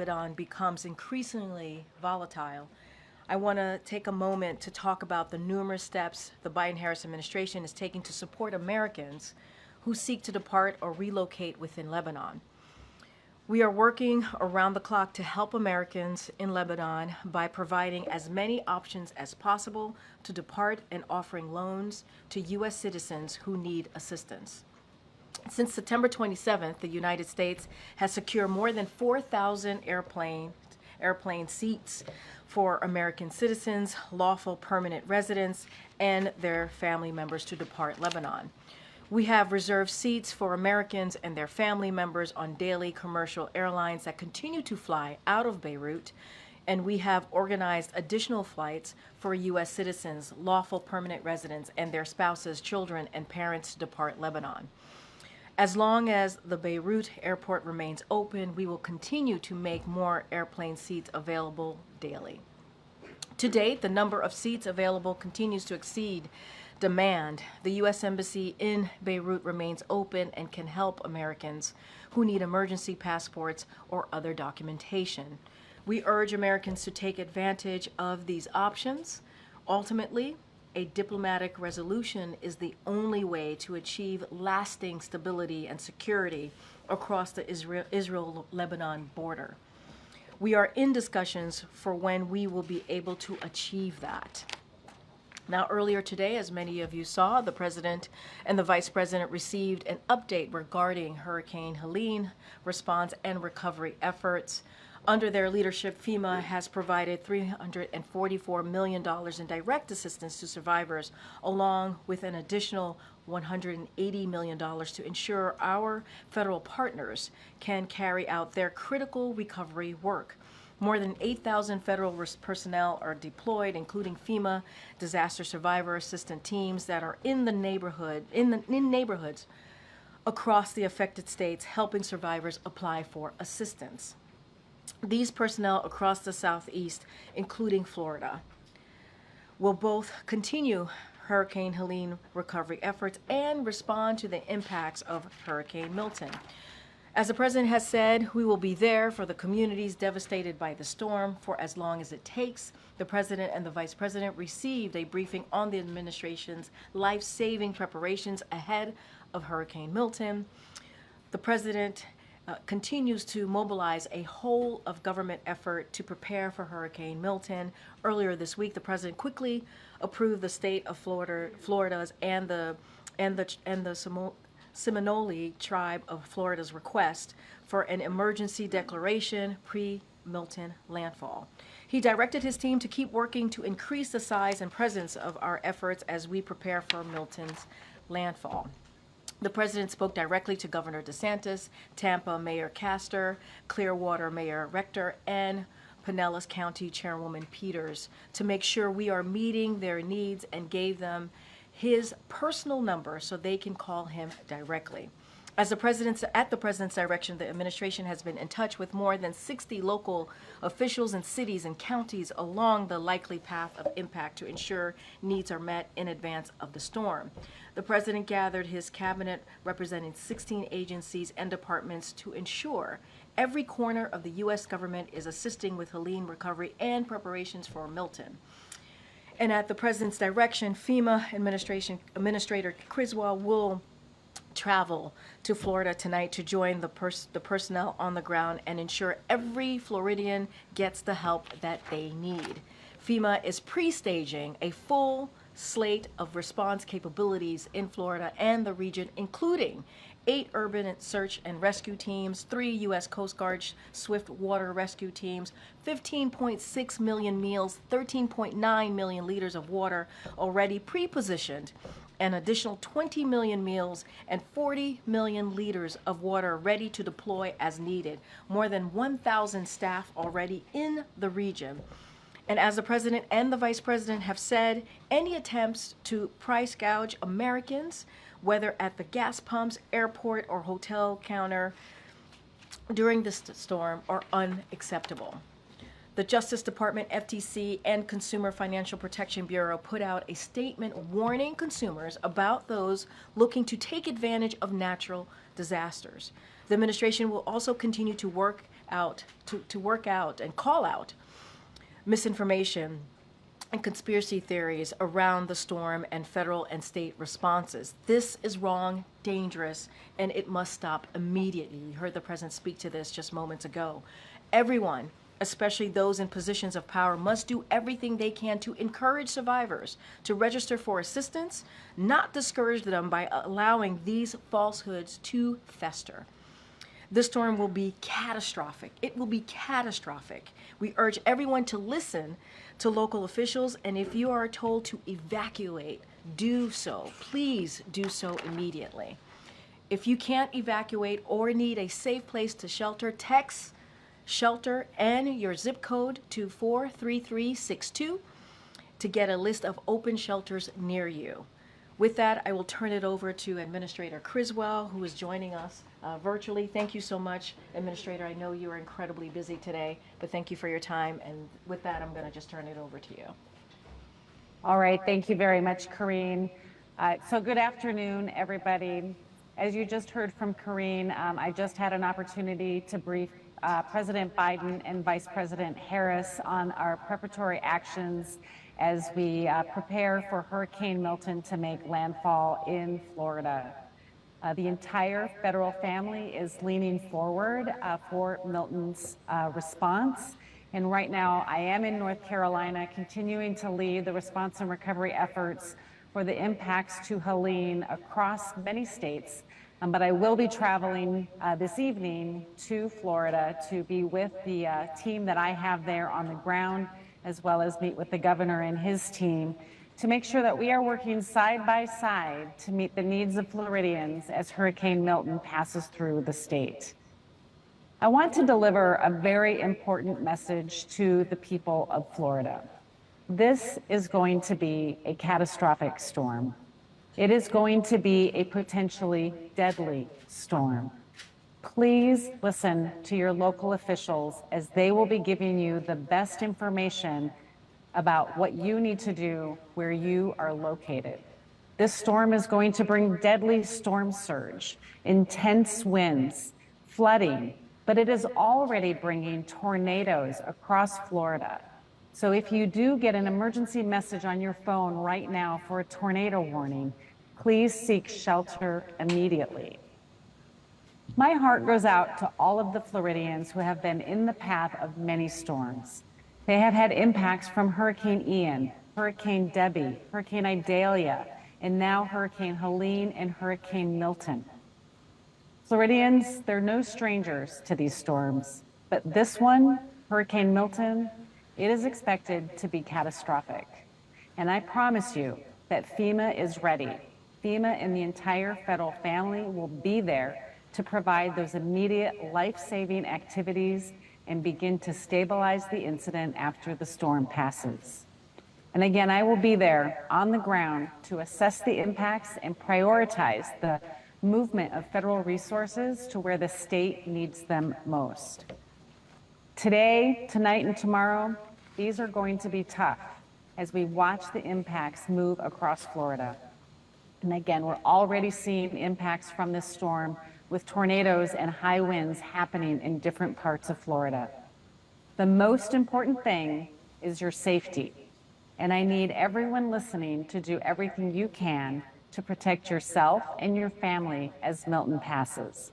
Lebanon becomes increasingly volatile, I want to take a moment to talk about the numerous steps the Biden-Harris administration is taking to support Americans who seek to depart or relocate within Lebanon. We are working around the clock to help Americans in Lebanon by providing as many options as possible to depart and offering loans to U.S. citizens who need assistance. Since September 27th, the United States has secured more than 4,000 airplane seats for American citizens, lawful permanent residents, and their family members to depart Lebanon. We have reserved seats for Americans and their family members on daily commercial airlines that continue to fly out of Beirut, and we have organized additional flights for U.S. citizens, lawful permanent residents, and their spouses, children, and parents to depart Lebanon. As long as the Beirut airport remains open, we will continue to make more airplane seats available daily. To date, the number of seats available continues to exceed demand. The U.S. Embassy in Beirut remains open and can help Americans who need emergency passports or other documentation. We urge Americans to take advantage of these options. Ultimately, a diplomatic resolution is the only way to achieve lasting stability and security across the Israel-Lebanon border. We are in discussions for when we will be able to achieve that. Now, earlier today, as many of you saw, the President and the Vice President received an update regarding Hurricane Helene response and recovery efforts. Under their leadership, FEMA has provided $344 million in direct assistance to survivors, along with an additional $180 million to ensure our federal partners can carry out their critical recovery work. More than 8,000 federal personnel are deployed, including FEMA disaster survivor assistant teams that are in neighborhoods across the affected states, helping survivors apply for assistance. These personnel across the Southeast, including Florida, will both continue Hurricane Helene recovery efforts and respond to the impacts of Hurricane Milton. As the President has said, we will be there for the communities devastated by the storm for as long as it takes. The President and the Vice President received a briefing on the administration's life-saving preparations ahead of Hurricane Milton. The President continues to mobilize a whole of government effort to prepare for Hurricane Milton. Earlier this week, the President quickly approved the state of Florida's and the Seminole tribe of Florida's request for an emergency declaration pre-Milton landfall. He directed his team to keep working to increase the size and presence of our efforts as we prepare for Milton's landfall. The President spoke directly to Governor DeSantis, Tampa Mayor Castor, Clearwater Mayor Rector, and Pinellas County Chairwoman Peters to make sure we are meeting their needs, and gave them his personal number so they can call him directly. At the President's direction, the administration has been in touch with more than 60 local officials in cities and counties along the likely path of impact to ensure needs are met in advance of the storm. The President gathered his cabinet representing 16 agencies and departments to ensure every corner of the U.S. government is assisting with Helene recovery and preparations for Milton. And at the President's direction, FEMA Administrator Criswell will travel to Florida tonight to join the personnel on the ground and ensure every Floridian gets the help that they need. FEMA is pre-staging a full slate of response capabilities in Florida and the region, including 8 urban search and rescue teams, 3 U.S. Coast Guard swift water rescue teams, 15.6 million meals, 13.9 million liters of water already pre-positioned, an additional 20 million meals and 40 million liters of water ready to deploy as needed. More than 1,000 staff already in the region. And as the President and the Vice President have said, any attempts to price gouge Americans, whether at the gas pumps, airport, or hotel counter during this storm, are unacceptable. The Justice Department, FTC, and Consumer Financial Protection Bureau put out a statement warning consumers about those looking to take advantage of natural disasters. The administration will also continue to work out, to work out and call out misinformation and conspiracy theories around the storm and federal and state responses. This is wrong, dangerous, and it must stop immediately. You heard the president speak to this just moments ago. Everyone, especially those in positions of power, must do everything they can to encourage survivors to register for assistance, not discourage them by allowing these falsehoods to fester. This storm will be catastrophic. It will be catastrophic. We urge everyone to listen to local officials, and if you are told to evacuate, do so. Please do so immediately. If you can't evacuate or need a safe place to shelter, text shelter and your zip code to 43362 to get a list of open shelters near you. With that, I will turn it over to Administrator Criswell, who is joining us virtually. Thank you so much, Administrator. I know you are incredibly busy today, but thank you for your time. And with that, I'm going to just turn it over to you. All right. Thank you very much, Karine. So good afternoon, everybody. As you just heard from Karine, I just had an opportunity to brief President Biden and Vice President Harris on our preparatory actions as we prepare for Hurricane Milton to make landfall in Florida. The entire federal family is leaning forward for Milton's response. And right now, I am in North Carolina, continuing to lead the response and recovery efforts for the impacts to Helene across many states. But I will be traveling this evening to Florida to be with the team that I have there on the ground, as well as meet with the governor and his team to make sure that we are working side by side to meet the needs of Floridians as Hurricane Milton passes through the state. I want to deliver a very important message to the people of Florida. This is going to be a catastrophic storm. It is going to be a potentially deadly storm. Please listen to your local officials as they will be giving you the best information about what you need to do where you are located. This storm is going to bring deadly storm surge, intense winds, flooding, but it is already bringing tornadoes across Florida. So if you do get an emergency message on your phone right now for a tornado warning, please seek shelter immediately. My heart goes out to all of the Floridians who have been in the path of many storms. They have had impacts from Hurricane Ian, Hurricane Debbie, Hurricane Idalia, and now Hurricane Helene and Hurricane Milton. Floridians, they're no strangers to these storms, but this one, Hurricane Milton, it is expected to be catastrophic. And I promise you that FEMA is ready. FEMA and the entire federal family will be there to provide those immediate life-saving activities and begin to stabilize the incident after the storm passes. And again, I will be there on the ground to assess the impacts and prioritize the movement of federal resources to where the state needs them most. Today, tonight, and tomorrow, these are going to be tough as we watch the impacts move across Florida. And again, we're already seeing impacts from this storm with tornadoes and high winds happening in different parts of Florida. The most important thing is your safety. And I need everyone listening to do everything you can to protect yourself and your family as Milton passes.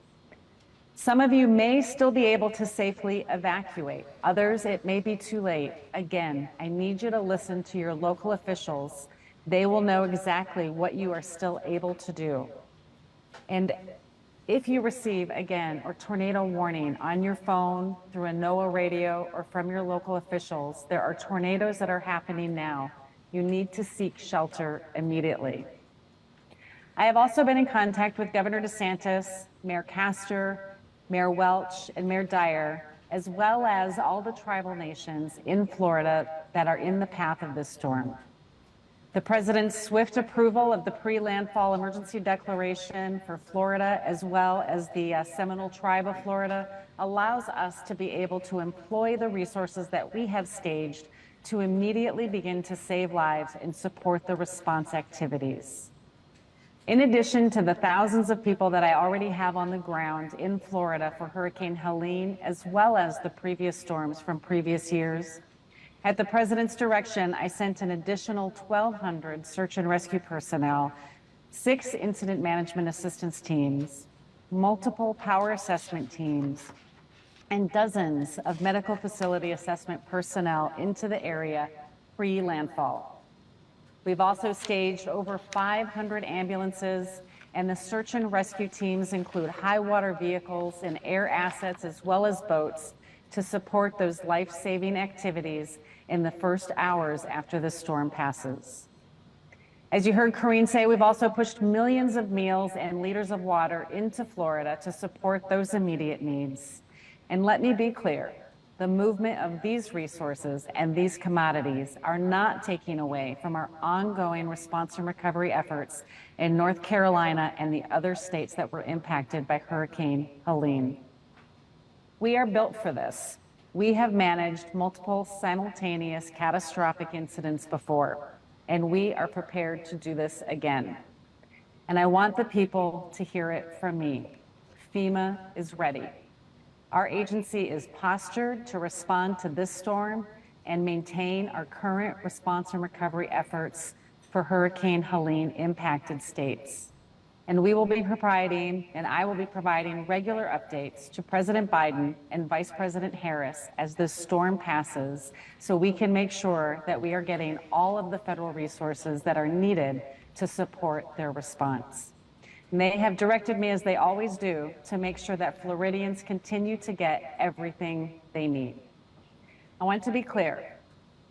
Some of you may still be able to safely evacuate. Others, it may be too late. Again, I need you to listen to your local officials. They will know exactly what you are still able to do. And if you receive, again, a tornado warning on your phone, through a NOAA radio, or from your local officials, there are tornadoes that are happening now. You need to seek shelter immediately. I have also been in contact with Governor DeSantis, Mayor Castor, Mayor Welch, and Mayor Dyer, as well as all the tribal nations in Florida that are in the path of this storm. The President's swift approval of the pre-landfall emergency declaration for Florida, as well as the Seminole Tribe of Florida, allows us to be able to employ the resources that we have staged to immediately begin to save lives and support the response activities. In addition to the thousands of people that I already have on the ground in Florida for Hurricane Helene, as well as the previous storms from previous years, at the President's direction, I sent an additional 1,200 search and rescue personnel, 6 incident management assistance teams, multiple power assessment teams, and dozens of medical facility assessment personnel into the area pre-landfall. We've also staged over 500 ambulances, and the search and rescue teams include high water vehicles and air assets as well as boats to support those life-saving activities in the first hours after the storm passes. As you heard Karine say, we've also pushed millions of meals and liters of water into Florida to support those immediate needs. And let me be clear, the movement of these resources and these commodities are not taking away from our ongoing response and recovery efforts in North Carolina and the other states that were impacted by Hurricane Helene. We are built for this. We have managed multiple simultaneous catastrophic incidents before, and we are prepared to do this again. And I want the people to hear it from me. FEMA is ready. Our agency is postured to respond to this storm and maintain our current response and recovery efforts for Hurricane Helene impacted states. And we will be providing, and I will be providing regular updates to President Biden and Vice President Harris as this storm passes, so we can make sure that we are getting all of the federal resources that are needed to support their response. And they have directed me, as they always do, to make sure that Floridians continue to get everything they need. I want to be clear,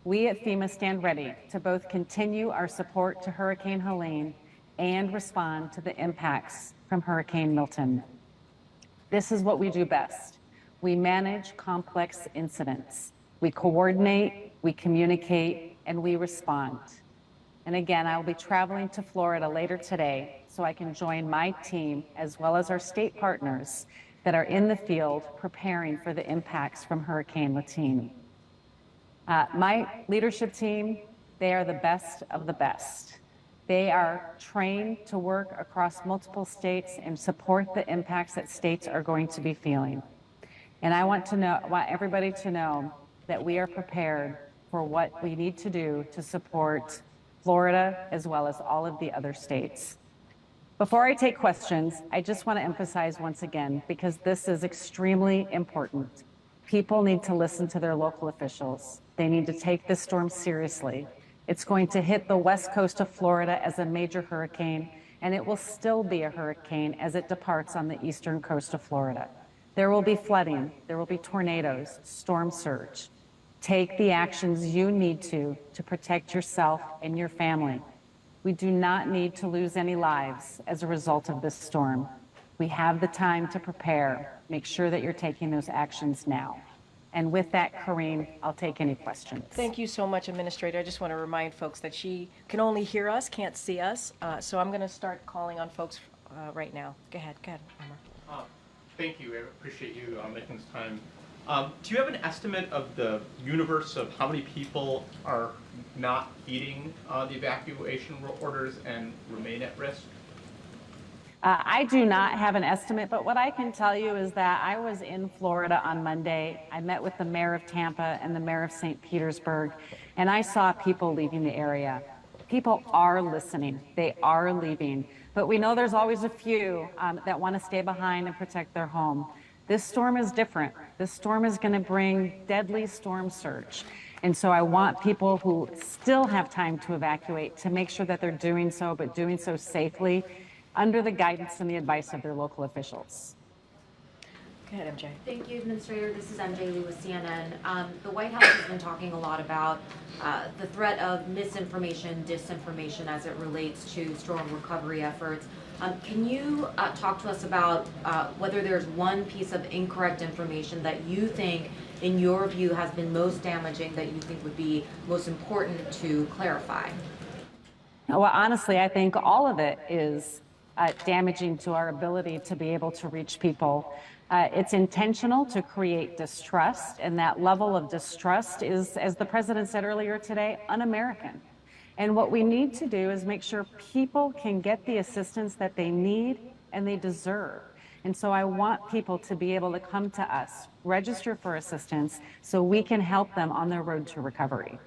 we at FEMA stand ready to both continue our support to Hurricane Helene and respond to the impacts from Hurricane Milton. This is what we do best. We manage complex incidents. We coordinate, we communicate, and we respond. And again, I will be traveling to Florida later today so I can join my team as well as our state partners that are in the field preparing for the impacts from Hurricane Milton. My leadership team, they are the best of the best. They are trained to work across multiple states and support the impacts that states are going to be feeling. And I want everybody to know that we are prepared for what we need to do to support Florida as well as all of the other states. Before I take questions, I just want to emphasize once again, because this is extremely important. People need to listen to their local officials. They need to take this storm seriously. It's going to hit the west coast of Florida as a major hurricane, and it will still be a hurricane as it departs on the eastern coast of Florida. There will be flooding, there will be tornadoes, storm surge. Take the actions you need to protect yourself and your family. We do not need to lose any lives as a result of this storm. We have the time to prepare. Make sure that you're taking those actions now. And with that, Karine, I'll take any questions. Thank you so much, Administrator. I just want to remind folks that she can only hear us, can't see us. So I'm going to start calling on folks right now. Go ahead, Omar. Thank you. I appreciate you making this time. Do you have an estimate of the universe of how many people are not heeding the evacuation orders and remain at risk? I do not have an estimate, but what I can tell you is that I was in Florida on Monday. I met with the mayor of Tampa and the mayor of St. Petersburg, and I saw people leaving the area. People are listening. They are leaving. But we know there's always a few that want to stay behind and protect their home. This storm is different. This storm is going to bring deadly storm surge. And so I want people who still have time to evacuate to make sure that they're doing so, but doing so safely, under the guidance and the advice of their local officials. Go ahead, MJ. Thank you, Administrator. This is MJ Lee with CNN. The White House has been talking a lot about the threat of misinformation, disinformation as it relates to storm recovery efforts. Can you talk to us about whether there's one piece of incorrect information that you think, in your view, has been most damaging, that you think would be most important to clarify? Well, honestly, I think all of it is damaging to our ability to be able to reach people. It's intentional to create distrust, and that level of distrust is, as the president said earlier today, un-American. And what we need to do is make sure people can get the assistance that they need and they deserve. And so I want people to be able to come to us, register for assistance, so we can help them on their road to recovery.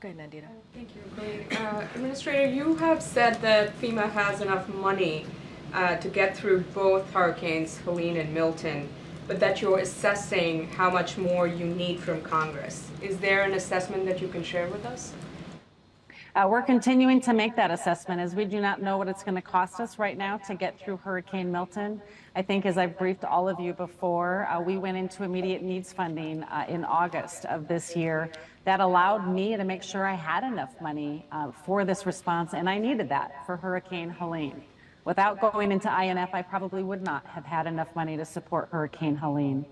Go ahead, Nandita. Thank you, Karine. Administrator, you have said that FEMA has enough money to get through both hurricanes, Helene and Milton, but that you're assessing how much more you need from Congress. Is there an assessment that you can share with us? We're continuing to make that assessment as we do not know what it's going to cost us right now to get through Hurricane Milton. I think as I've briefed all of you before, we went into immediate needs funding in August of this year. That allowed me to make sure I had enough money for this response, and I needed that for Hurricane Helene. Without going into INF, I probably would not have had enough money to support Hurricane Helene.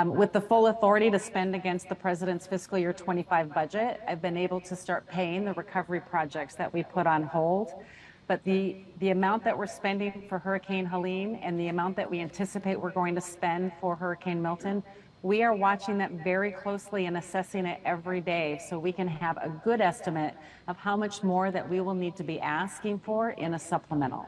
With the full authority to spend against the President's fiscal year 25 budget, I've been able to start paying the recovery projects that we put on hold. But the amount that we're spending for Hurricane Helene and the amount that we anticipate we're going to spend for Hurricane Milton, we are watching that very closely and assessing it every day so we can have a good estimate of how much more that we will need to be asking for in a supplemental.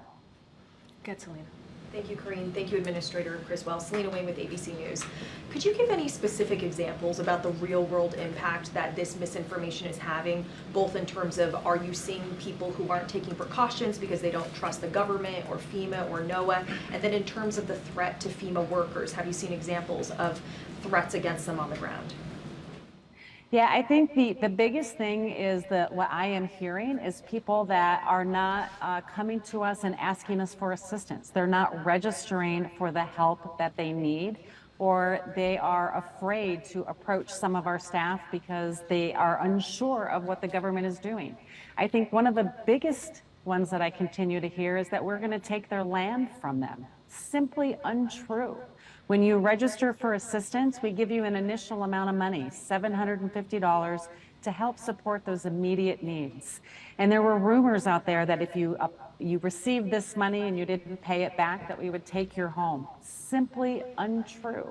Go ahead, Selena. Thank you, Karine. Thank you, Administrator Criswell. Selena Wayne with ABC News. Could you give any specific examples about the real-world impact that this misinformation is having, both in terms of are you seeing people who aren't taking precautions because they don't trust the government or FEMA or NOAA, and then in terms of the threat to FEMA workers, have you seen examples of threats against them on the ground? Yeah, I think the biggest thing is that what I am hearing is people that are not coming to us and asking us for assistance. They're not registering for the help that they need, or they are afraid to approach some of our staff because they are unsure of what the government is doing. I think one of the biggest ones that I continue to hear is that we're going to take their land from them. Simply untrue. When you register for assistance, we give you an initial amount of money, $750, to help support those immediate needs. And there were rumors out there that if you received this money and you didn't pay it back, that we would take your home. Simply untrue.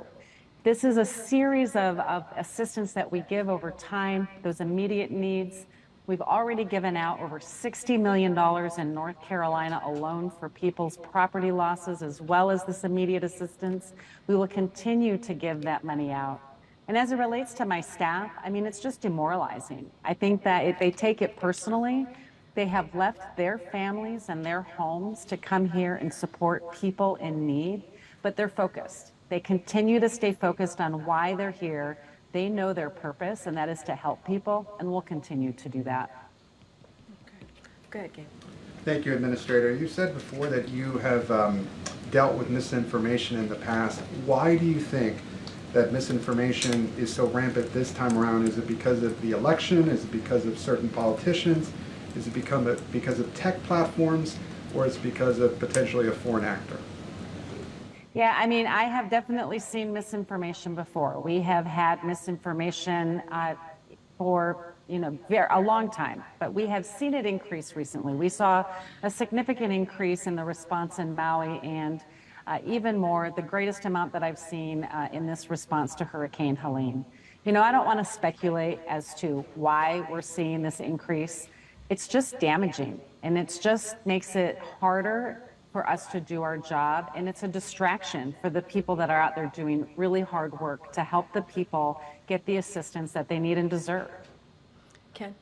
This is a series of assistance that we give over time, those immediate needs. We've already given out over $60 million in North Carolina alone for people's property losses, as well as this immediate assistance. We will continue to give that money out. And as it relates to my staff, I mean, it's just demoralizing. I think that if they take it personally, they have left their families and their homes to come here and support people in need, but they're focused. They continue to stay focused on why they're here. They know their purpose, and that is to help people, and we'll continue to do that. Okay. Go ahead, Gabe. Thank you, Administrator. You said before that you have dealt with misinformation in the past. Why do you think that misinformation is so rampant this time around? Is it because of the election? Is it because of certain politicians? Is it because of tech platforms? Or is it because of potentially a foreign actor? Yeah, I mean, I have definitely seen misinformation before. We have had misinformation for a long time, but we have seen it increase recently. We saw a significant increase in the response in Maui, and even more, the greatest amount that I've seen in this response to Hurricane Helene. You know, I don't want to speculate as to why we're seeing this increase. It's just damaging, and it just makes it harder for us to do our job, and it's a distraction for the people that are out there doing really hard work to help the people get the assistance that they need and deserve. Ken?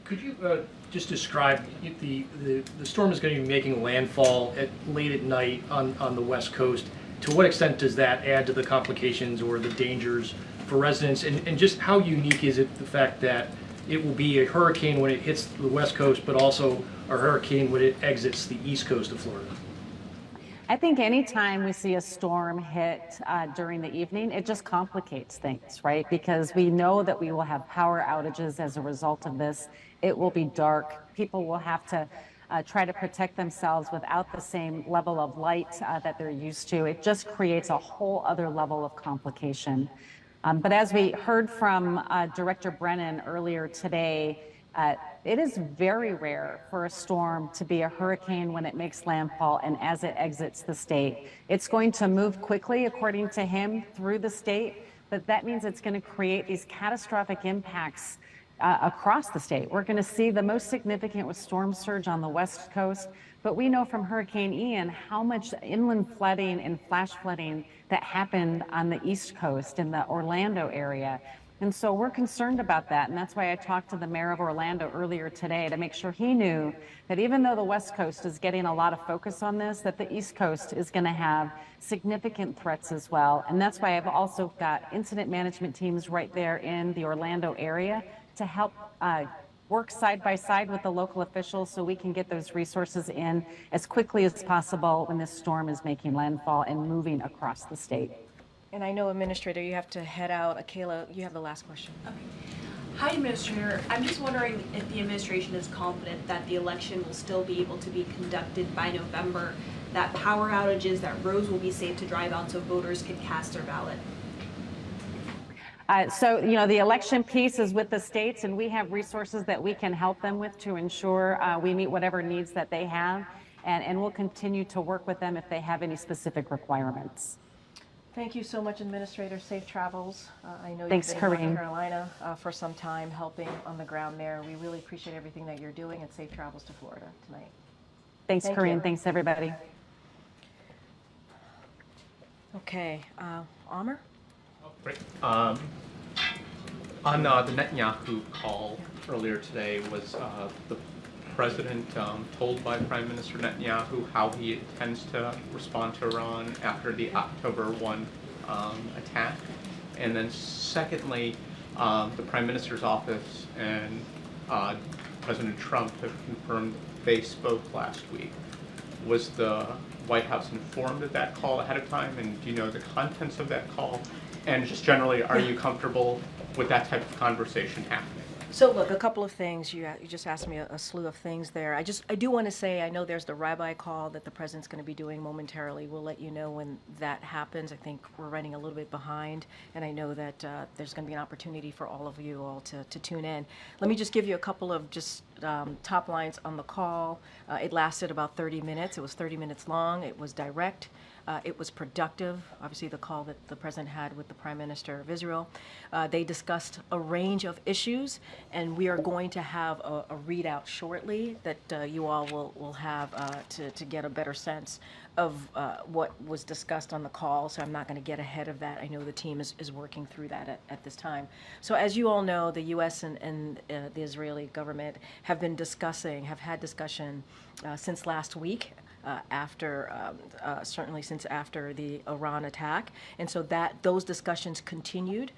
Could you just describe, the storm is going to be making landfall late at night on the West Coast. To what extent does that add to the complications or the dangers for residents? And just how unique is it, the fact that it will be a hurricane when it hits the West Coast, but also a hurricane when it exits the East Coast of Florida? I think anytime we see a storm hit during the evening, it just complicates things, right? Because we know that we will have power outages as a result of this. It will be dark. People will have to try to protect themselves without the same level of light that they're used to. It just creates a whole other level of complication. But as we heard from Director Brennan earlier today, it is very rare for a storm to be a hurricane when it makes landfall and as it exits the state. It's going to move quickly, according to him, through the state, but that means it's going to create these catastrophic impacts across the state. We're going to see the most significant with storm surge on the west coast, but we know from Hurricane Ian how much inland flooding and flash flooding that happened on the east coast in the Orlando area. And so we're concerned about that, and that's why I talked to the mayor of Orlando earlier today to make sure he knew that even though the west coast is getting a lot of focus on this, that the east coast is going to have significant threats as well. And that's why I've also got incident management teams right there in the Orlando area to help work side by side with the local officials so we can get those resources in as quickly as possible when this storm is making landfall and moving across the state. And I know, Administrator, you have to head out. Akela, you have the last question. Okay. Hi, Administrator. I'm just wondering if the administration is confident that the election will still be able to be conducted by November, that power outages, that roads will be safe to drive on so voters can cast their ballot. So, you know, the election piece is with the states, and we have resources that we can help them with to ensure we meet whatever needs that they have, and we'll continue to work with them if they have any specific requirements. Thank you so much, Administrator. Safe travels. I know Thanks, you've been in Karine. North Carolina for some time helping on the ground there. We really appreciate everything that you're doing, and safe travels to Florida tonight. Thanks, Thank Karine. you. Thanks, everybody. Okay, Amr? Great. On the Netanyahu call earlier today, was the president told by Prime Minister Netanyahu how he intends to respond to Iran after the October 1 attack? And then secondly, the Prime Minister's office and President Trump have confirmed they spoke last week. Was the White House informed of that call ahead of time, and do you know the contents of that call? And just generally, are you comfortable with that type of conversation happening? So look, a couple of things. You just asked me a slew of things there. I do want to say, I know there's the rabbi call that the president's going to be doing momentarily. We'll let you know when that happens. I think we're running a little bit behind, and I know that there's going to be an opportunity for all of you all to tune in. Let me just give you a couple of just top lines on the call. It lasted about 30 minutes. It was 30 minutes long. It was direct. It was productive, obviously the call that the president had with the Prime Minister of Israel. They discussed a range of issues, and we are going to have a readout shortly that you all will have to get a better sense of what was discussed on the call, so I'm not going to get ahead of that. I know the team is working through that at this time. So as you all know, the U.S. and the Israeli government have had discussion since last week. Certainly since after the Iran attack. And so those discussions continued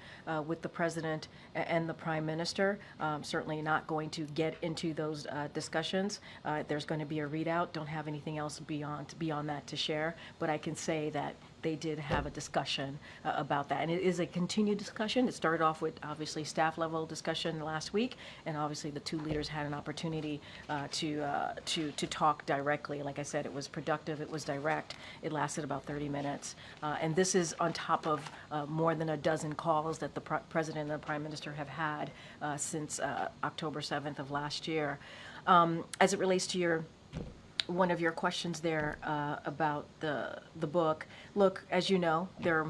with the president and the prime minister. Certainly not going to get into those discussions. There's going to be a readout. Don't have anything else beyond that to share, but I can say that they did have a discussion about that. And it is a continued discussion. It started off with obviously staff level discussion last week, and obviously the two leaders had an opportunity to talk directly. Like I said, it was productive, it was direct, it lasted about 30 minutes. And this is on top of more than a dozen calls that the president and the prime minister have had since October 7th of last year. As it relates to one of your questions there about the book. Look, as you know, there are...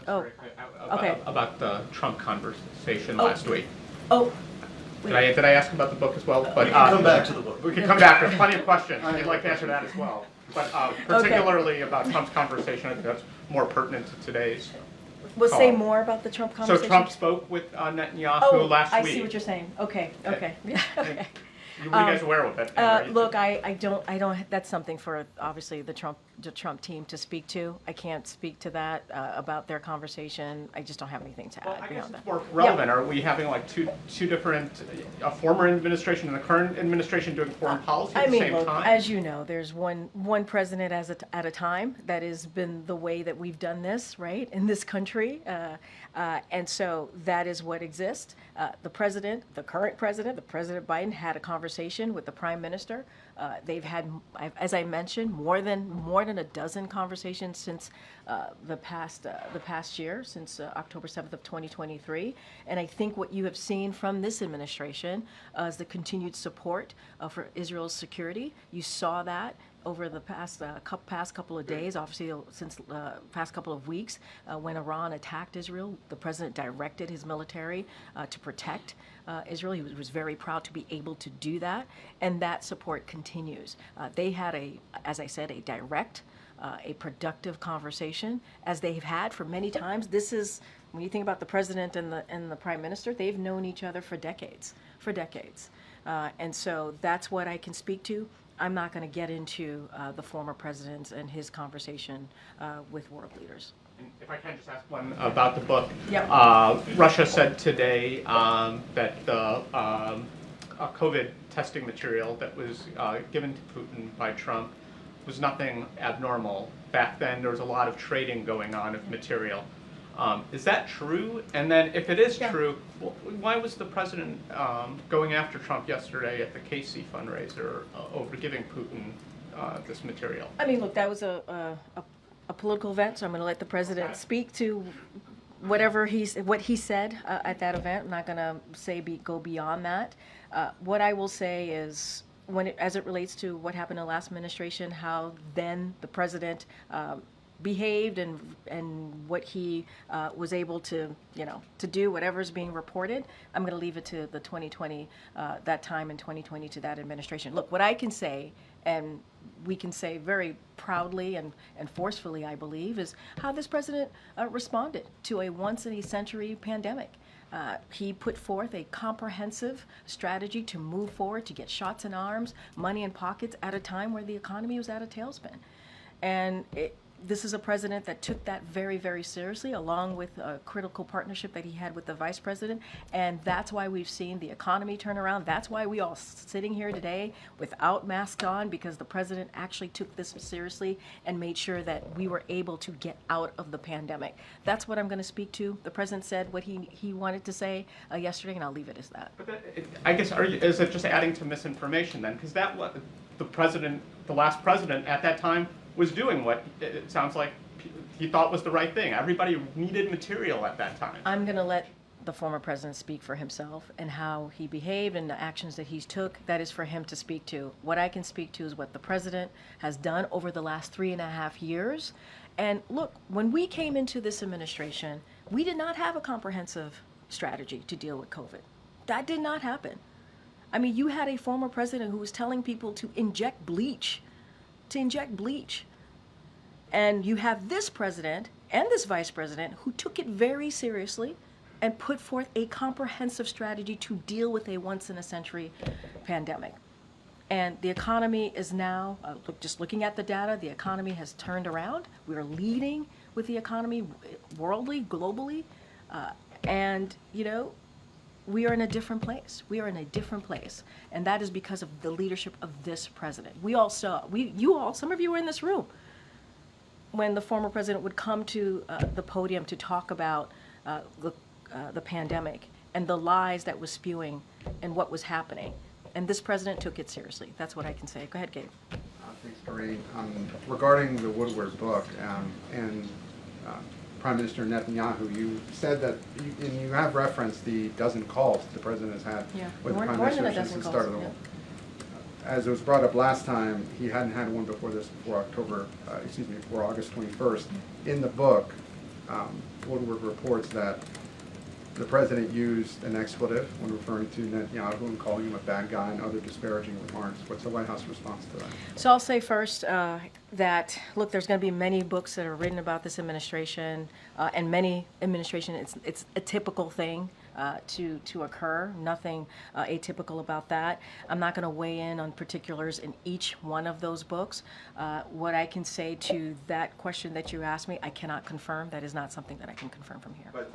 About the Trump conversation last week. Oh, Did I ask about the book as well? But we can come back to the book. We can come back. There's plenty of questions. I'd like to answer that as well. But particularly about Trump's conversation, I think that's more pertinent to today's. We'll call. say more about the Trump conversation. So Trump spoke with Netanyahu last week. I see what you're saying. Okay. Yeah, okay. Were you guys aware of it? Look, I don't. That's something for obviously the Trump team to speak to. I can't speak to that about their conversation. I just don't have anything to add I guess beyond it's that. more relevant. Are we having like two different, a former administration and the current administration doing foreign policy at the same look, time? as you know, there's one president at a time. That has been the way that we've done this, right, in this country. And so that is what exists. The president, the current president, President Biden, had a conversation with the prime minister. They've had, as I mentioned, more than a dozen conversations since the past year, since October 7th of 2023. And I think what you have seen from this administration is the continued support for Israel's security. You saw that over the past couple of days, obviously since past couple of weeks, when Iran attacked Israel, the president directed his military to protect Israel. He was very proud to be able to do that, and that support continues. They had as I said, a direct, a productive conversation, as they've had for many times. This is, when you think about the president and the prime minister, they've known each other for decades, and so that's what I can speak to. I'm not going to get into the former president and his conversation with world leaders. And if I can just ask one about the book. Yep. Russia said today that the COVID testing material that was given to Putin by Trump was nothing abnormal. Back then, there was a lot of trading going on of material. Is that true? And then if it is true, why was the president going after Trump yesterday at the KC fundraiser over giving Putin this material? I mean, look, that was a political event, so I'm going to let the president speak to whatever what he said at that event. I'm not going to go beyond that. What I will say is, as it relates to what happened in the last administration, how then the president behaved and what he was able to do, whatever's being reported, I'm going to leave it to the 2020, that time in 2020, to that administration. Look, what I can say, and we can say very proudly and forcefully, I believe, is how this president responded to a once-in-a-century pandemic. He put forth a comprehensive strategy to move forward, to get shots in arms, money in pockets at a time where the economy was at a tailspin. And this is a president that took that very, very seriously, along with a critical partnership that he had with the vice president. And that's why we've seen the economy turn around. That's why we all sitting here today without masks on, because the president actually took this seriously and made sure that we were able to get out of the pandemic. That's what I'm going to speak to. The president said what he wanted to say yesterday, and I'll leave it as that. But I guess, is it just adding to misinformation then? Because that what the last president at that time was doing, what it sounds like he thought was the right thing. Everybody needed material at that time. I'm going to let the former president speak for himself, and how he behaved and the actions that he took. That is for him to speak to. What I can speak to is what the president has done over the last 3.5 years. And look, when we came into this administration, we did not have a comprehensive strategy to deal with COVID. That did not happen. I mean, you had a former president who was telling people to inject bleach. And you have this president and this vice president who took it very seriously and put forth a comprehensive strategy to deal with a once-in-a-century pandemic. And the economy is now, just looking at the data, the economy has turned around. We are leading with the economy worldly, globally. And, we are in a different place. And that is because of the leadership of this president. We all saw, some of you were in this room when the former president would come to the podium to talk about the pandemic and the lies that was spewing and what was happening. And this president took it seriously. That's what I can say. Go ahead, Gabe. Thanks, Karine. Regarding the Woodward book and Prime Minister Netanyahu, you said that, and you have referenced the dozen calls the president has had with the Prime Minister since the start of the war. As it was brought up last time, he hadn't had one before before August 21st. In the book, Woodward reports that the president used an expletive when referring to Netanyahu and calling him a bad guy and other disparaging remarks. What's the White House response to that? So I'll say first that, look, there's going to be many books that are written about this administration and many administration. It's a typical thing to occur. Nothing atypical about that. I'm not going to weigh in on particulars in each one of those books. What I can say to that question that you asked me, I cannot confirm. That is not something that I can confirm from here. But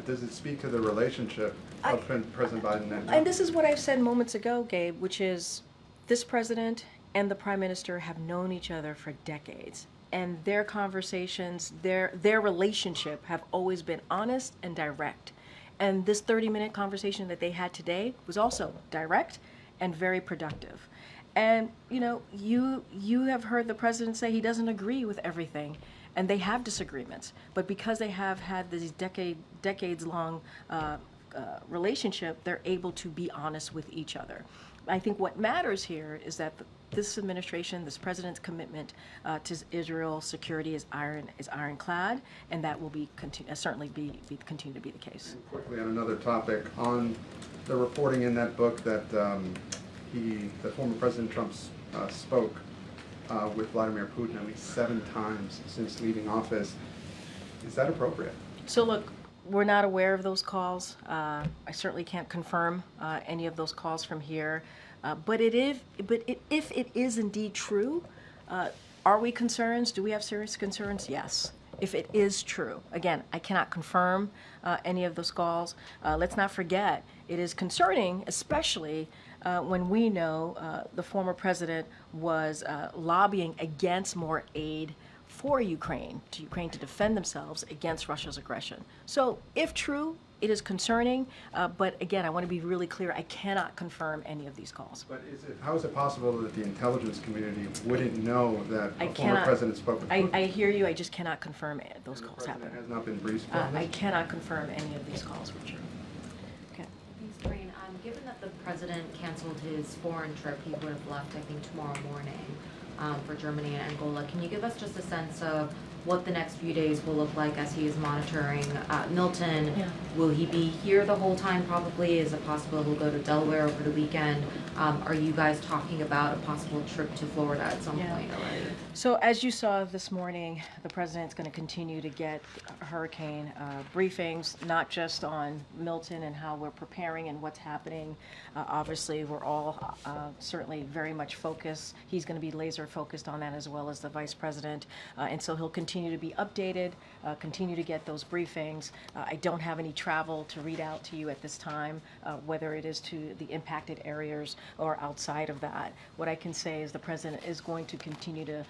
does it speak to the relationship of President Biden and And this is what I've said moments ago, Gabe, which is this president and the prime minister have known each other for decades. And their conversations, their relationship have always been honest and direct. And this 30-minute conversation that they had today was also direct and very productive. And, you have heard the president say he doesn't agree with everything, and they have disagreements. But because they have had this decades-long relationship, they're able to be honest with each other. I think what matters here is that this administration, this president's commitment to Israel's security is ironclad, and that will be certainly continue to be the case. And quickly on another topic, on the reporting in that book that the former President Trump spoke with Vladimir Putin at least 7 times since leaving office. Is that appropriate? So look, we're not aware of those calls. I certainly can't confirm any of those calls from here. But if it is indeed true, are we concerned? Do we have serious concerns? Yes. If it is true, again, I cannot confirm any of those calls. Let's not forget, it is concerning, especially when we know the former president was lobbying against more aid for Ukraine to defend themselves against Russia's aggression. So if true, it is concerning, but again, I want to be really clear, I cannot confirm any of these calls. But how is it possible that the intelligence community wouldn't know that I a former president spoke with Putin? I hear you, I just cannot confirm those calls The president happening. has not been briefed on I this? cannot confirm any of these calls were true. Okay. Thanks, Karine. Given that the president canceled his foreign trip, he would have left, I think, tomorrow morning for Germany and Angola. Can you give us just a sense of what the next few days will look like as he is monitoring Milton? Yeah. Will he be here the whole time probably? Is it possible he'll go to Delaware over the weekend? Are you guys talking about a possible trip to Florida at some point already? So as you saw this morning, the president's going to continue to get hurricane briefings, not just on Milton and how we're preparing and what's happening. Obviously, we're all certainly very much focused. He's going to be laser focused on that, as well as the vice president. And so he'll continue to be updated, continue to get those briefings. I don't have any travel to read out to you at this time, whether it is to the impacted areas or outside of that. What I can say is the president is going to continue to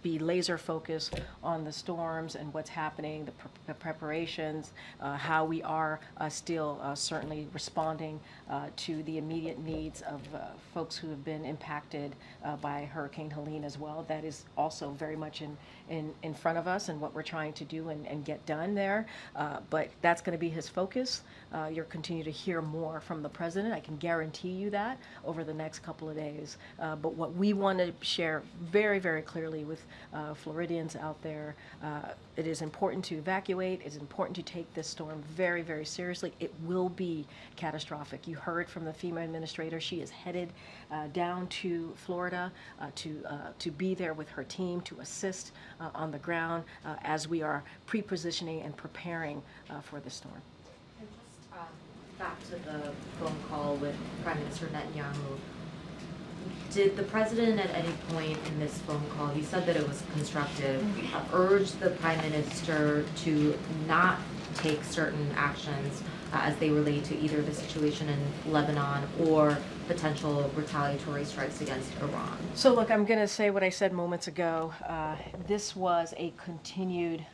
be laser focused on the storms and what's happening, the preparations, how we are still certainly responding to the immediate needs of folks who have been impacted by Hurricane Helene as well. That is also very much in front of us and what we're trying to do and get done there. But that's going to be his focus. You'll continue to hear more from the president. I can guarantee you that over the next couple of days. But what we want to share very, very clearly with Floridians out there, it is important to evacuate. It's important to take this storm very, very seriously. It will be catastrophic. You heard from the FEMA administrator. She is headed down to Florida to be there with her team to assist on the ground as we are pre-positioning and preparing for the storm. And just back to the phone call with Prime Minister Netanyahu. Did the president at any point in this phone call, he said that it was constructive, urge the prime minister to not take certain actions as they relate to either the situation in Lebanon or potential retaliatory strikes against Iran? So look, I'm going to say what I said moments ago. This was a continued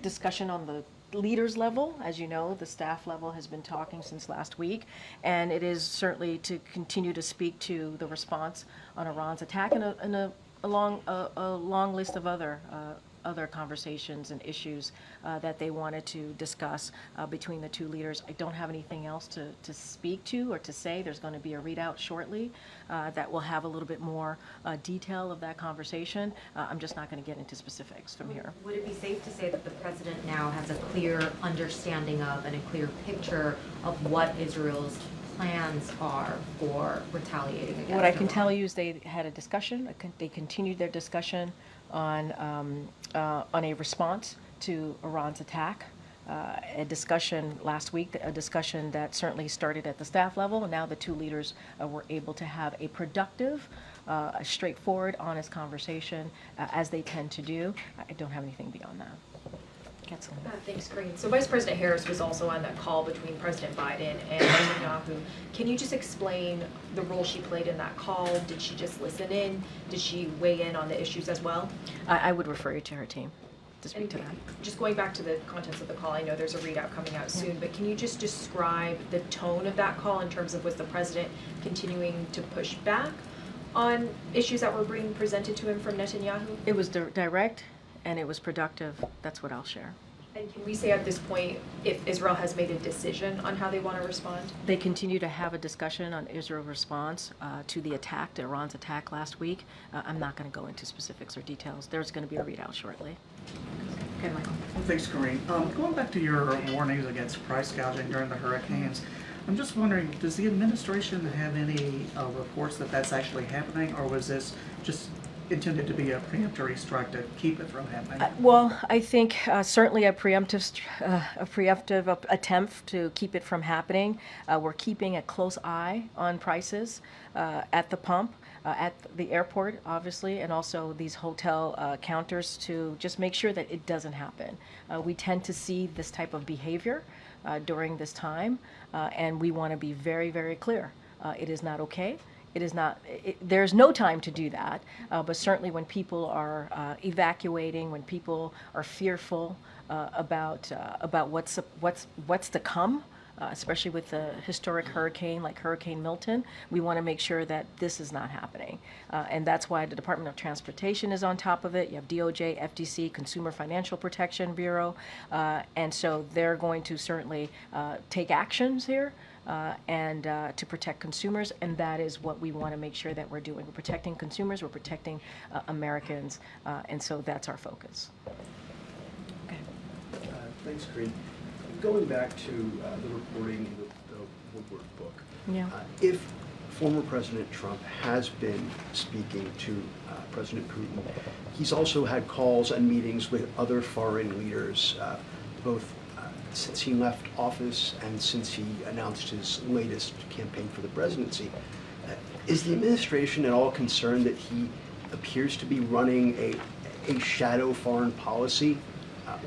discussion on the leaders level. As you know, the staff level has been talking since last week, and it is certainly to continue to speak to the response on Iran's attack and a long list of other conversations and issues that they wanted to discuss between the two leaders. I don't have anything else to speak to or to say. There's going to be a readout shortly that will have a little bit more detail of that conversation. I'm just not going to get into specifics from here. Would it be safe to say that the president now has a clear understanding of and a clear picture of what Israel's plans are for retaliating against What I can Iran? tell you is they had a discussion. They continued their discussion on a response to Iran's attack. A discussion last week, a discussion that certainly started at the staff level, and now the two leaders were able to have a productive, a straightforward, honest conversation, as they tend to do. I don't have anything beyond that. Thanks, Karine. So Vice President Harris was also on that call between President Biden and Netanyahu. Can you just explain the role she played in that call? Did she just listen in? Did she weigh in on the issues as well? I would refer you to her team to speak to that. Just going back to the contents of the call, I know there's a readout coming out soon, but can you just describe the tone of that call in terms of was the president continuing to push back on issues that were being presented to him from Netanyahu? It was direct and it was productive. That's what I'll share. And can we say at this point if Israel has made a decision on how they want to respond? They continue to have a discussion on Israel's response to the attack, to Iran's attack last week. I'm not going to go into specifics or details. There's going to be a readout shortly. Okay, Michael. Thanks, Karine. Going back to your warnings against price gouging during the hurricanes, I'm just wondering, does the administration have any reports that that's actually happening, or was this just intended to be a preemptory strike to keep it from happening? Well, I think certainly a preemptive attempt to keep it from happening. We're keeping a close eye on prices at the pump, at the airport, obviously, and also these hotel counters to just make sure that it doesn't happen. We tend to see this type of behavior during this time, and we want to be very, very clear. It is not okay. It is not. There's no time to do that. But certainly, when people are evacuating, when people are fearful about what's to come, especially with a historic hurricane like Hurricane Milton, we want to make sure that this is not happening. And that's why the Department of Transportation is on top of it. You have DOJ, FTC, Consumer Financial Protection Bureau, and so they're going to certainly take actions here. And to protect consumers, and that is what we want to make sure that we're doing. We're protecting consumers, we're protecting Americans, and so that's our focus. Okay. Thanks, Karine. Going back to the reporting in the Woodward book, Yeah. If former President Trump has been speaking to President Putin, he's also had calls and meetings with other foreign leaders, both since he left office and since he announced his latest campaign for the presidency. Is the administration at all concerned that he appears to be running a shadow foreign policy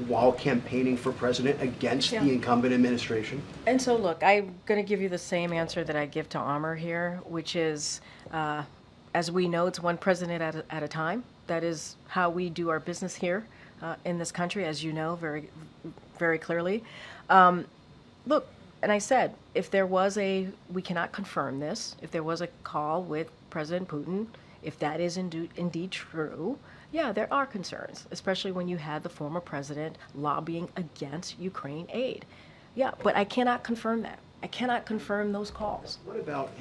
while campaigning for president against the incumbent administration? And so look, I'm going to give you the same answer that I give to Amr here, which is, as we know, it's one president at a time. That is how we do our business here in this country, as you know very, very clearly. Look, and I said, if there was we cannot confirm this, if there was a call with President Putin, if that is indeed true, yeah, there are concerns, especially when you had the former president lobbying against Ukraine aid. Yeah, but I cannot confirm that. I cannot confirm those calls. What about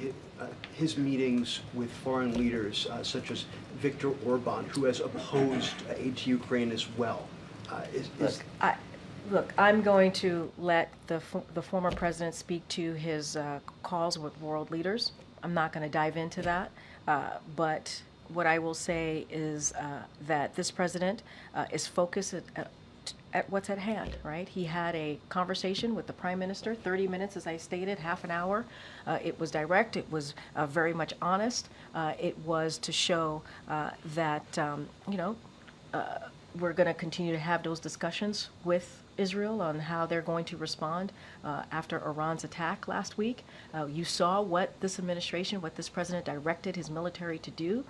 his meetings with foreign leaders such as Viktor Orban, who has opposed aid to Ukraine as well? Look, I'm going to let the former president speak to his calls with world leaders. I'm not going to dive into that, but what I will say is that this president is focused at what's at hand, right? He had a conversation with the prime minister, 30 minutes, as I stated, half an hour. It was direct. It was very much honest. It was to show that, we're going to continue to have those discussions with Israel on how they're going to respond after Iran's attack last week. You saw what this administration, what this president directed his military to do,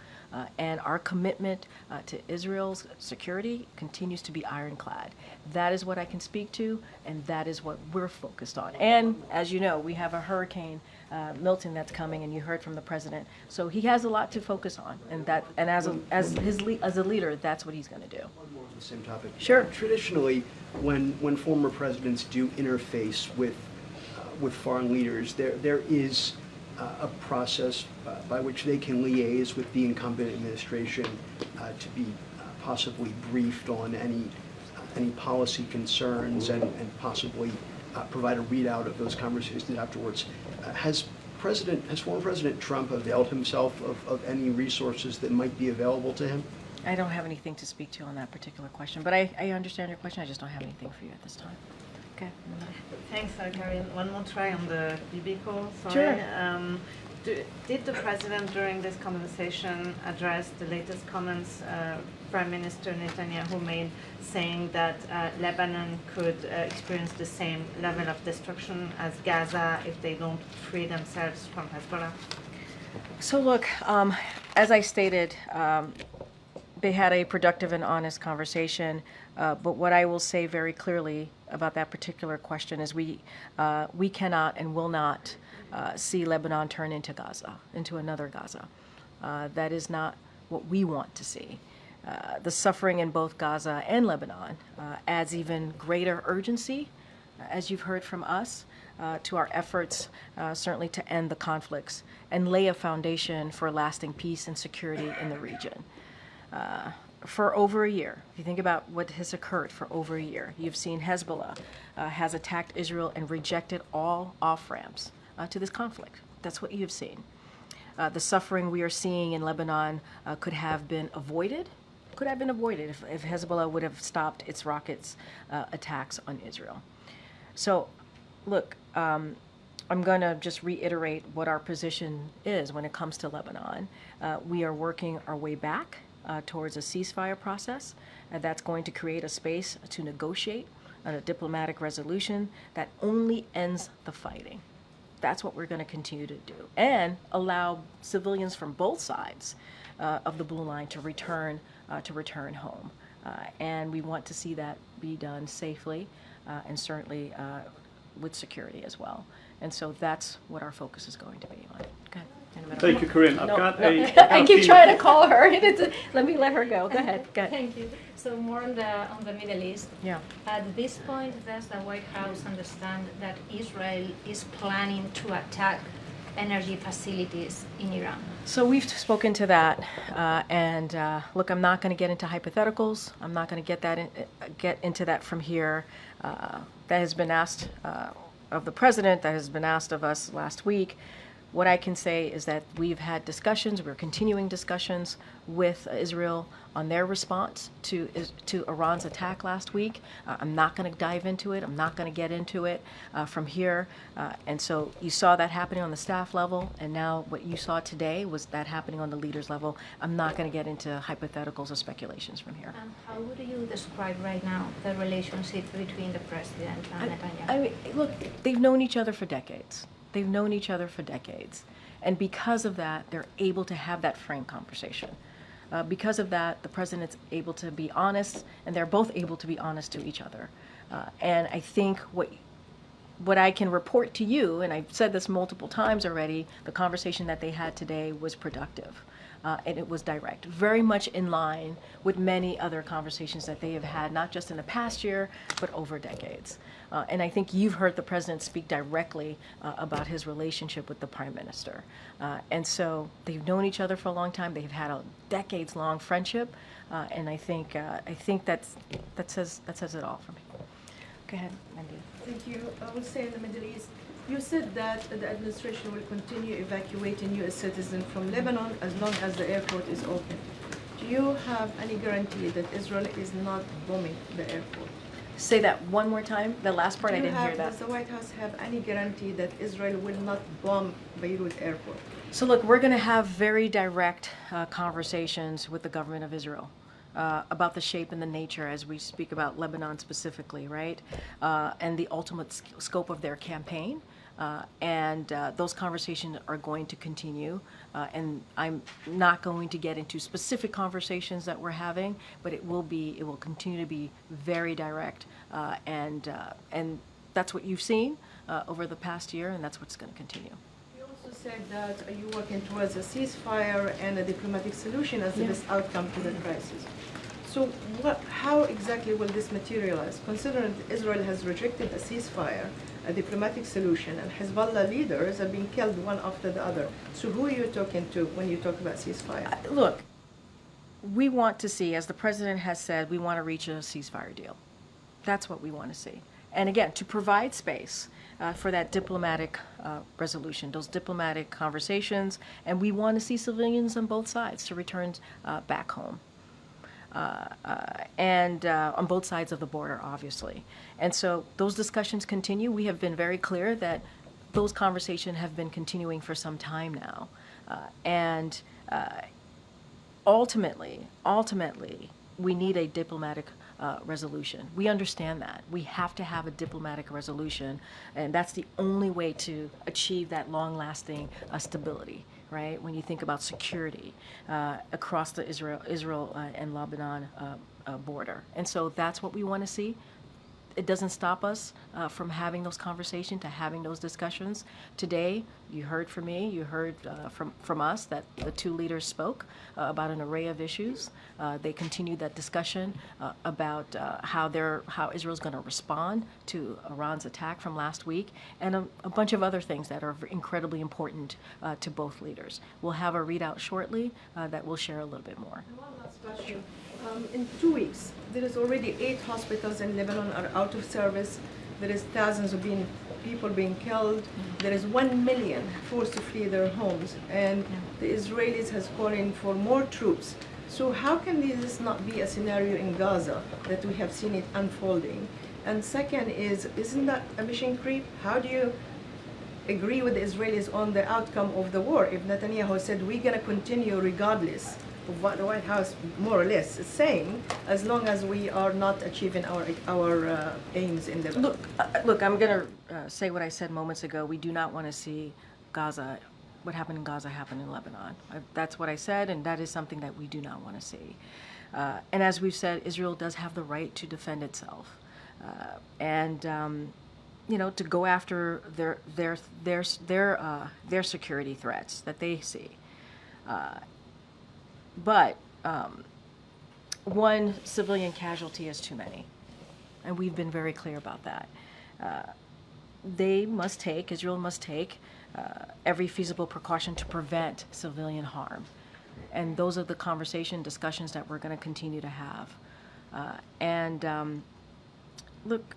and our commitment to Israel's security continues to be ironclad. That is what I can speak to, and that is what we're focused on. And as you know, we have a Hurricane Milton that's coming, and you heard from the president. So he has a lot to focus on, and as a leader, that's what he's going to do. One more on the same topic. Sure. Traditionally, when former presidents do interface with foreign leaders, there is a process by which they can liaise with the incumbent administration to be possibly briefed on any policy concerns and possibly provide a readout of those conversations afterwards. Has former President Trump availed himself of any resources that might be available to him? I don't have anything to speak to on that particular question, but I understand your question. I just don't have anything for you at this time. Okay. Thanks, Karine. One more try on the BB call. Sorry. Sure. Did the president during this conversation address the latest comments Prime Minister Netanyahu made, saying that Lebanon could experience the same level of destruction as Gaza if they don't free themselves from Hezbollah? So look, as I stated, they had a productive and honest conversation. But what I will say very clearly about that particular question is we cannot and will not see Lebanon turn into Gaza, into another Gaza. That is not what we want to see. The suffering in both Gaza and Lebanon adds even greater urgency, as you've heard from us, to our efforts certainly to end the conflicts and lay a foundation for lasting peace and security in the region. For over a year, if you think about what has occurred for over a year, you've seen Hezbollah has attacked Israel and rejected all off-ramps to this conflict. That's what you've seen. The suffering we are seeing in Lebanon could have been avoided if Hezbollah would have stopped its rockets attacks on Israel. So, look, I'm going to just reiterate what our position is when it comes to Lebanon. We are working our way back towards a ceasefire process, and that's going to create a space to negotiate on a diplomatic resolution that only ends the fighting. That's what we're going to continue to do, and allow civilians from both sides of the blue line to return home. And we want to see that be done safely and certainly with security as well. And so that's what our focus is going to be on. Go ahead. Thank you, Karine. I've got a I keep trying to call her. Let me let her go. Go ahead. Go ahead. Thank you. So more on the Middle East. Yeah. At this point, does the White House understand that Israel is planning to attack energy facilities in Iran? So we've spoken to that, and look, I'm not going to get into hypotheticals. I'm not going to get into that from here. That has been asked of the president. That has been asked of us last week. What I can say is that we've had discussions, we're continuing discussions with Israel on their response to Iran's attack last week. I'm not going to dive into it. I'm not going to get into it from here. And so you saw that happening on the staff level, and now what you saw today was that happening on the leaders level. I'm not going to get into hypotheticals or speculations from here. And how would you describe right now the relationship between the president and Netanyahu? I mean, look, they've known each other for decades. They've known each other for decades. And because of that, they're able to have that frank conversation. Because of that, the president's able to be honest, and they're both able to be honest to each other. And I think what I can report to you, and I've said this multiple times already, the conversation that they had today was productive. And it was direct, very much in line with many other conversations that they have had, not just in the past year, but over decades. And I think you've heard the president speak directly about his relationship with the prime minister. And so they've known each other for a long time. They've had a decades-long friendship, and I think that says it all for me. Go ahead, Mandy. Thank you. I will say in the Middle East, you said that the administration will continue evacuating U.S. citizens from Lebanon as long as the airport is open. Do you have any guarantee that Israel is not bombing the airport? Say that one more time. The last part, I didn't hear that. Does the White House have any guarantee that Israel will not bomb Beirut airport? So look, we're going to have very direct conversations with the government of Israel about the shape and the nature, as we speak about Lebanon specifically, right? And the ultimate scope of their campaign. And those conversations are going to continue. And I'm not going to get into specific conversations that we're having, but it will continue to be very direct. And that's what you've seen over the past year, and that's what's going to continue. You also said that you're working towards a ceasefire and a diplomatic solution as the best outcome to the crisis. So how exactly will this materialize, considering that Israel has rejected a ceasefire, a diplomatic solution, and Hezbollah leaders are being killed one after the other? So who are you talking to when you talk about ceasefire? Look, we want to see, as the president has said, we want to reach a ceasefire deal. That's what we want to see. And again, to provide space for that diplomatic resolution, those diplomatic conversations, and we want to see civilians on both sides to return back home. And on both sides of the border, obviously. And so those discussions continue. We have been very clear that those conversations have been continuing for some time now. And ultimately, we need a diplomatic resolution. We understand that. We have to have a diplomatic resolution, and that's the only way to achieve that long-lasting stability. Right? When you think about security across the Israel and Lebanon border. And so that's what we want to see. It doesn't stop us from having those conversations, to having those discussions. Today, You heard from me, you heard from us that the two leaders spoke about an array of issues. They continued that discussion about how Israel's going to respond to Iran's attack from last week, and a bunch of other things that are incredibly important to both leaders. We'll have a readout shortly that will share a little bit more. One last question. In 2 weeks, there is already 8 hospitals in Lebanon are out of service. There is thousands of people being killed. There is 1 million forced to flee their homes, and the Israelis has called in for more troops. So how can this not be a scenario in Gaza that we have seen it unfolding? And second isn't that a mission creep? How do you agree with the Israelis on the outcome of the war if Netanyahu said we're going to continue regardless of what the White House more or less is saying, as long as we are not achieving our aims in the Look, I'm going to say what I said moments ago. We do not want to see Gaza, what happened in Gaza happen in Lebanon. That's what I said, and that is something that we do not want to see. And as we've said, Israel does have the right to defend itself, and to go after their security threats that they see. But one civilian casualty is too many, and we've been very clear about that. Israel must take every feasible precaution to prevent civilian harm. And those are the discussions that we're going to continue to have. Look,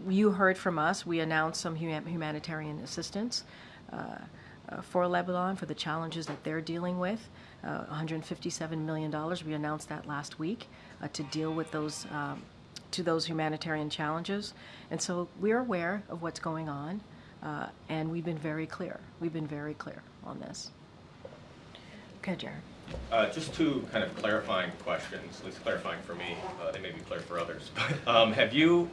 you heard from us. We announced some humanitarian assistance for Lebanon for the challenges that they're dealing with. $157 million. We announced that last week to deal with those humanitarian challenges. And so we're aware of what's going on, and we've been very clear. We've been very clear on this. Okay, Jared. Just two kind of clarifying questions, at least clarifying for me. They may be clear for others. But have you,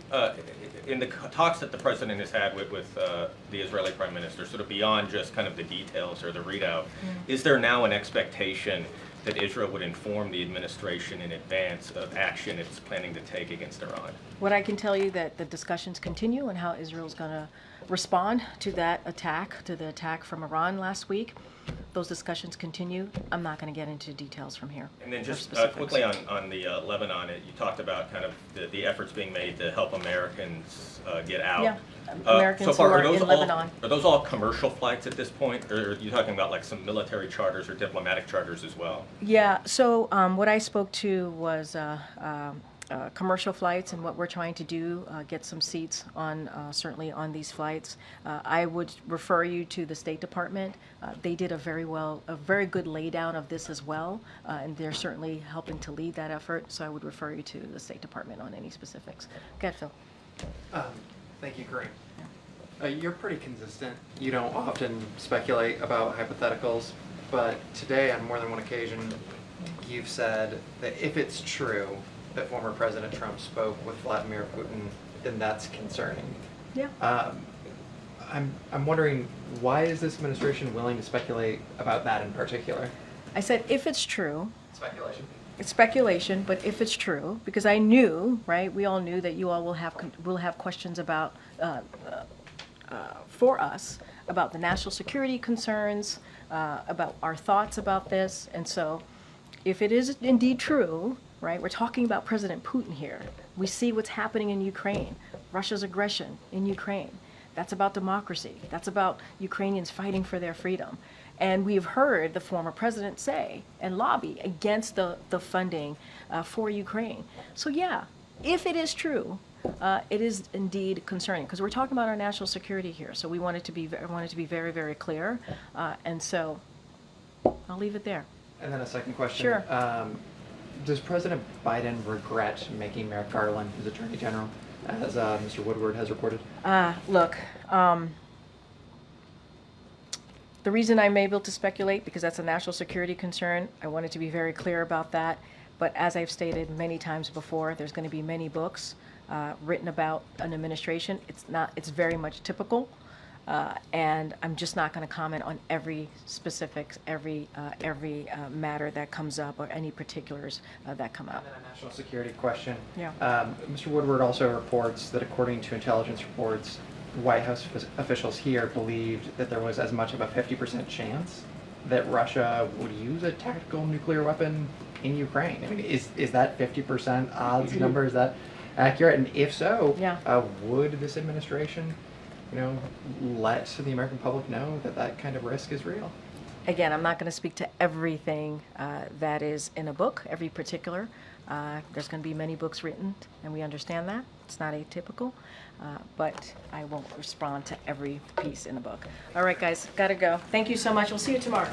in the talks that the president has had with the Israeli prime minister, sort of beyond just kind of the details or the readout, is there now an expectation that Israel would inform the administration in advance of action it's planning to take against Iran? What I can tell you that the discussions continue on how Israel's going to respond to that attack, to the attack from Iran last week. Those discussions continue. I'm not going to get into details from here. And then just quickly on the Lebanon, you talked about kind of the efforts being made to help Americans get out. Yeah, Americans so far, who are in Lebanon. Are those all commercial flights at this point, or are you talking about like some military charters or diplomatic charters as well? Yeah, so what I spoke to was commercial flights, and what we're trying to do, get some seats on, certainly on these flights. I would refer you to the State Department. They did a very good laydown of this as well, and they're certainly helping to lead that effort, so I would refer you to the State Department on any specifics. Go ahead, Phil. Thank you, Karine. You're pretty consistent. You don't often speculate about hypotheticals, but today on more than one occasion, you've said that if it's true that former President Trump spoke with Vladimir Putin, then that's concerning. Yeah. I'm wondering, why is this administration willing to speculate about that in particular? I said if it's true. Speculation. It's speculation, but if it's true, because I knew, right? We all knew that you all will have questions about for us about the national security concerns, about our thoughts about this, and so if it is indeed true, right? We're talking about President Putin here. We see what's happening in Ukraine, Russia's aggression in Ukraine. That's about democracy. That's about Ukrainians fighting for their freedom. And we've heard the former president say and lobby against the funding for Ukraine. So yeah, if it is true, it is indeed concerning, because we're talking about our national security here. So we want it to be very, very clear. And so I'll leave it there. And then a second question. Sure. Does President Biden regret making Merrick Garland his Attorney General, as Mr. Woodward has reported? Look, the reason I'm able to speculate, because that's a national security concern, I wanted to be very clear about that. But as I've stated many times before, there's going to be many books written about an administration. It's very much typical. And I'm just not going to comment on every specifics, every matter that comes up, or any particulars that come up. And then a national security question. Yeah. Mr. Woodward also reports that according to intelligence reports, White House officials here believed that there was as much of a 50% chance that Russia would use a tactical nuclear weapon in Ukraine. I mean, is that 50% odds number, is that accurate? And if so, would this administration, let the American public know that that kind of risk is real? Again, I'm not going to speak to everything that is in a book, every particular. There's going to be many books written, and we understand that. It's not atypical, but I won't respond to every piece in a book. All right, guys, got to go. Thank you so much. We'll see you tomorrow.